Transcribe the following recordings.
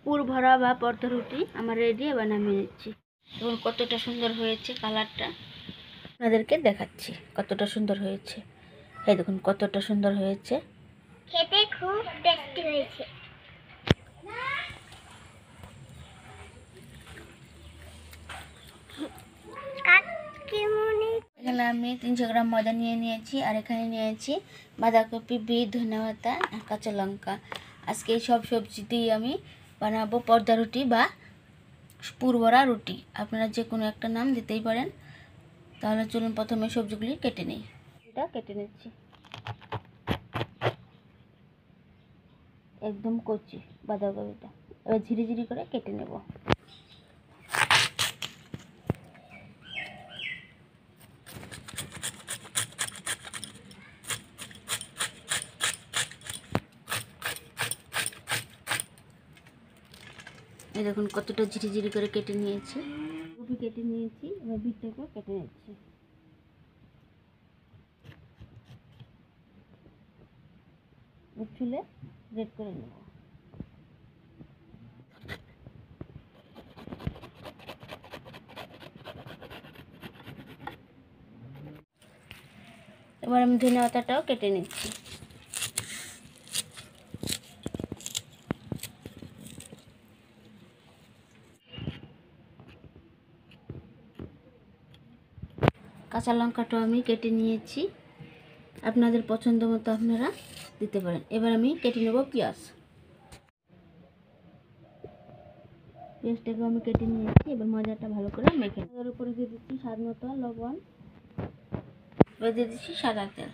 পুর ভরা বা পর্দা রুটি আমার রেডি। এবার নামিয়ে নিচ্ছি। দেখুন কতটা সুন্দর হয়েছে, কালারটা আপনাদেরকে দেখাচ্ছি কতটা সুন্দর হয়েছে। এই দেখুন কতটা সুন্দর হয়েছে, খেতে খুব টেস্টি হয়েছে। এখানে আমি 300 গ্রাম ময়দা নিয়ে নিয়েছি, আর এখানে নিয়েছি বাঁধাকপি, বিট, ধনেপাতা আর কাঁচা লঙ্কা। আজকে এই সব সবজি দিয়ে আমি বানাবো পর্দা রুটি বা পুর ভরা রুটি। আপনারা যে কোনো একটা নাম দিতেই পারেন। তাহলে চলুন প্রথমে সবজিগুলি কেটে নিই। এটা কেটে নিচ্ছি, একদম কচি বাঁধাকপিটা। এবার ঝিরিঝিরি করে কেটে নেব। এই দেখুন কতটা ঝিরিঝিরি করে কেটে নিয়েছি। কপি কেটে নিয়েছি, এবার বিটটাকে কেটে নিচ্ছি। চুলে রেড করে নেব। এবার আমি ধনে পাতাটাও কেটে নিচ্ছি। কাঁচা লঙ্কাটাও আমি কেটে নিয়েছি, আপনাদের পছন্দ মতো আপনারা দিতে পারেন। এবার আমি কেটে নেব পেঁয়াজ। পেঁয়াজটাকে আমি কেটে নিয়েছি। এবার ময়দাটা ভালো করে মেখে নেব। এর উপরে দিয়ে দিচ্ছি স্বাদ মতো লবণ, এবার দিয়ে দিচ্ছি সাদা তেল।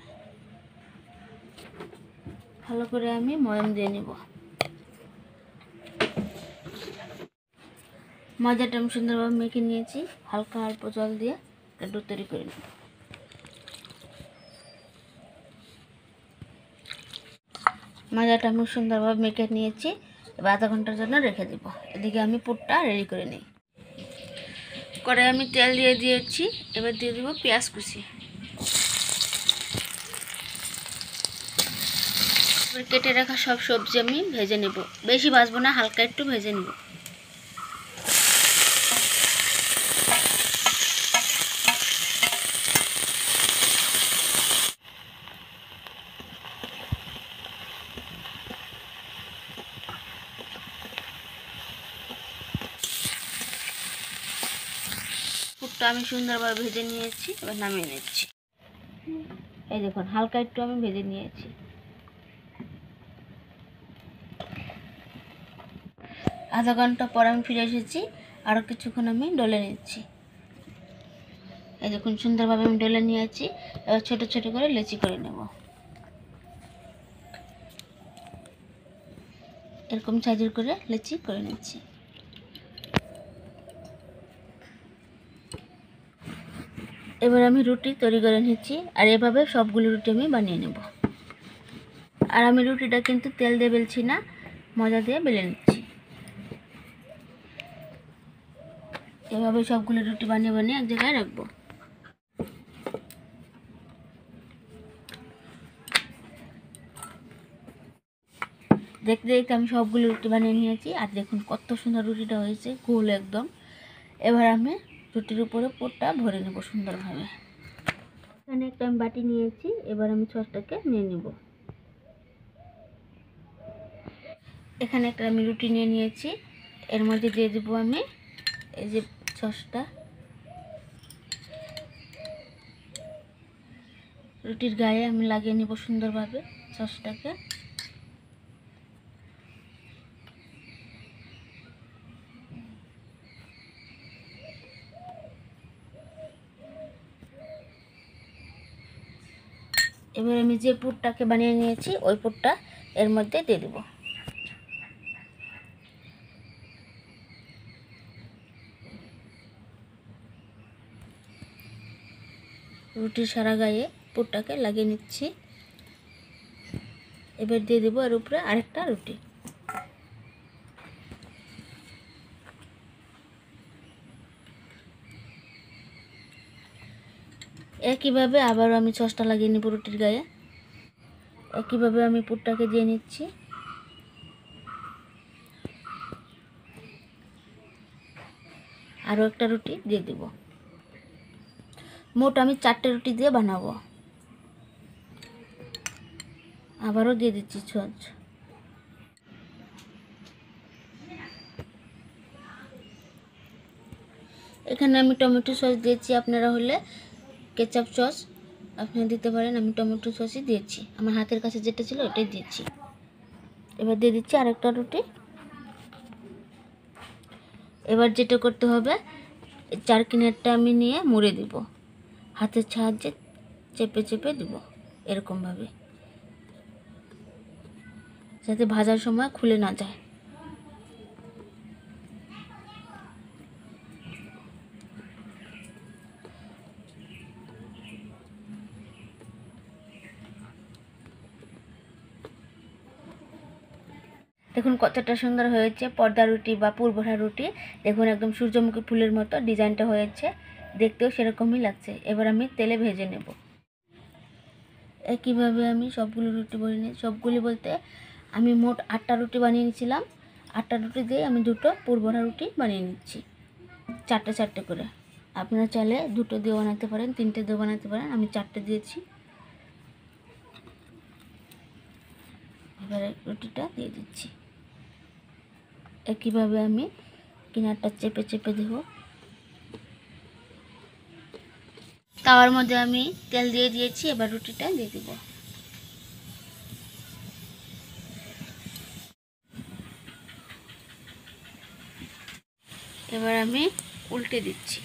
ভালো করে আমি ময়াম দিয়ে নেব। ময়দাটা আমি সুন্দরভাবে মেখে নিয়েছি। হালকা অল্প জল দিয়ে ডো তৈরি করে নেব। ময়দাটা আমি সুন্দরভাবে মেখে নিয়েছি। এবার আধা ঘন্টার জন্য রেখে দেব। এদিকে আমি পুরটা রেডি করে নিই। কড়াই আমি তেল দিয়ে দিয়েছি। এবার দিয়ে দেবো পেঁয়াজ কুচি। এবার কেটে রাখা সব সবজি আমি ভেজে নেব। বেশি ভাজবো না, হালকা একটু ভেজে নেব। পুরটা আমি সুন্দরভাবে ভেজে নিয়েছি। এবার নামিয়ে নিচ্ছি। এই দেখুন হালকা একটু আমি ভেজে নিয়েছি। আধা ঘন্টা পর আমি ফিরে এসেছি। আরও কিছুক্ষণ আমি ডলে নিচ্ছি। এই দেখুন সুন্দরভাবে আমি ডলে নিয়েছি। এবার ছোট ছোট করে লেচি করে নেব। এরকম সাইজের করে লেচি করে নিচ্ছি। এবার আমি রুটি তৈরি করে নিচ্ছি, আর এভাবে সবগুলো রুটি আমি বানিয়ে নেব। আর আমি রুটিটা কিন্তু তেল দিয়ে বেলছি না, ময়দা দিয়ে বেলে নিচ্ছি। এভাবে সবগুলো রুটি বানিয়ে বানিয়ে এক জায়গায় রাখবো। দেখতে দেখতে আমি সবগুলো রুটি বানিয়ে নিয়েছি। আর দেখুন কত সুন্দর রুটিটা হয়েছে, গোল একদম। এবার আমি রুটির উপরে পুরটা ভরে নেব সুন্দরভাবে। এখানে একটা আমি বাটি নিয়েছি। এবার আমি সসটাকে নিয়ে নেব। এখানে একটা আমি রুটি নিয়ে নিয়েছি। এর মধ্যে দিয়ে দেবো আমি এই যে সসটা। রুটির গায়ে আমি লাগিয়ে নেব সুন্দরভাবে সসটাকে। এবার আমি যে পুরটাকে বানিয়ে নিয়েছি ওই পুরটা এর মধ্যে দিয়ে দেব। রুটির সারা গায়ে পুরটাকে লাগিয়ে নিচ্ছি। এবার দিয়ে দেবো এর উপরে আরেকটা রুটি। একইভাবে আবারও আমি সসটা লাগিয়ে নিব রুটির গায়ে। একইভাবে আমি পুরটাকে দিয়ে নিচ্ছি। আরও একটা রুটি দিয়ে দিব। মোট আমি 4টে রুটি দিয়ে বানাবো। আবারও দিয়ে দিচ্ছি সস। এখানে আমি টমেটো সস দিয়েছি, আপনারা হলে কেচাপ সস আপনারা দিতে পারেন। আমি টমেটো সসই দিয়েছি, আমার হাতের কাছে যেটা ছিল ওটাই দিয়েছি। এবার দিয়ে দিচ্ছি আরেকটা রুটি। এবার যেটা করতে হবে, 4 কিনারটা আমি নিয়ে মুড়ে দিব, হাতের সাহায্যে চেপে চেপে দিব এরকমভাবে, যাতে ভাজার সময় খুলে না যায়। দেখুন কতটা সুন্দর হয়েছে পর্দা রুটি বা পুরভরা রুটি। দেখুন একদম সূর্যমুখী ফুলের মতো ডিজাইনটা হয়েছে, দেখতেও সেরকমই লাগছে। এবার আমি তেলে ভেজে নেব। একইভাবে আমি সবগুলো রুটি বানিয়ে নিই। সবগুলি বলতে আমি মোট 8টা রুটি বানিয়ে নিয়েছিলাম। 8টা রুটি দিয়ে আমি 2টো পুরভরা রুটি বানিয়ে নিচ্ছি, 4টে 4টে করে। আপনারা চাইলে 2টো দিয়ে বানাতে পারেন, 3টে দিয়ে বানাতে পারেন। আমি 4টে দিয়েছি। এবারে রুটিটা দিয়ে দিচ্ছি। একইভাবে আমি কিনারটা চেপে চেপে দেব। তাওয়ার মধ্যে আমি তেল দিয়ে দিয়েছি, এবার রুটিটা দিয়ে দিব। এবার আমি উল্টে দিচ্ছি।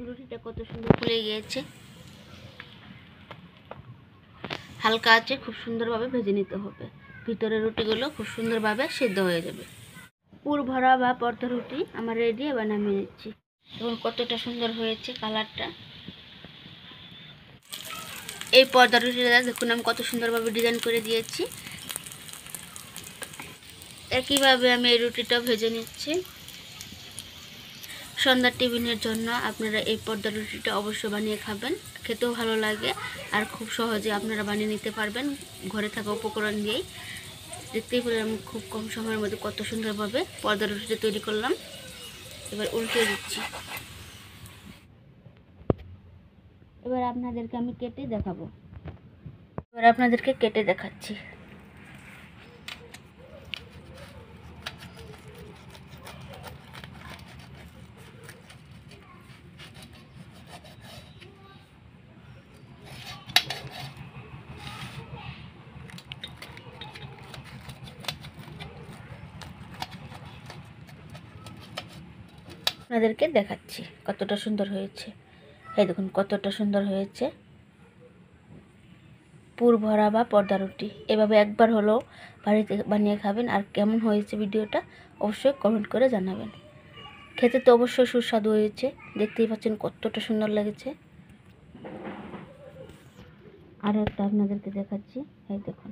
রুটিটা কত সুন্দর ফুলে গিয়েছে। হালকা আছে, খুব সুন্দরভাবে ভেজে নিতে হবে, ভিতরের রুটিগুলো খুব সুন্দরভাবে সিদ্ধ হয়ে যাবে। পুর ভরা বা পর্দা রুটি আমার রেডি। এবার নামিয়ে নিচ্ছি। এবং কতটা সুন্দর হয়েছে কালারটা। এই পর্দা রুটিটা দেখুন আমি কত সুন্দরভাবে ডিজাইন করে দিয়েছি। একইভাবে আমি এই রুটিটা ভেজে নিচ্ছি। সন্ধ্যার টিফিনের জন্য আপনারা এই পর্দা রুটিটা অবশ্যই বানিয়ে খাবেন, খেতেও ভালো লাগে আর খুব সহজে আপনারা বানিয়ে নিতে পারবেন ঘরে থাকা উপকরণ দিয়েই। দেখতেই পেলেন আমি খুব কম সময়ের মধ্যে কত সুন্দরভাবে পর্দা রুটিটা তৈরি করলাম। এবার উল্টে দিচ্ছি। এবার আপনাদেরকে আমি কেটে দেখাবো। এবার আপনাদেরকে কেটে দেখাচ্ছি। আপনাদেরকে দেখাচ্ছি কতটা সুন্দর হয়েছে। এই দেখুন কতটা সুন্দর হয়েছে পুর ভরা বা পর্দা রুটি। এভাবে একবার হলেও বাড়িতে বানিয়ে খাবেন। আর কেমন হয়েছে ভিডিওটা অবশ্যই কমেন্ট করে জানাবেন। খেতে তো অবশ্যই সুস্বাদু হয়েছে, দেখতেই পাচ্ছেন কতটা সুন্দর লেগেছে। আরও একটা আপনাদেরকে দেখাচ্ছি, এই দেখুন।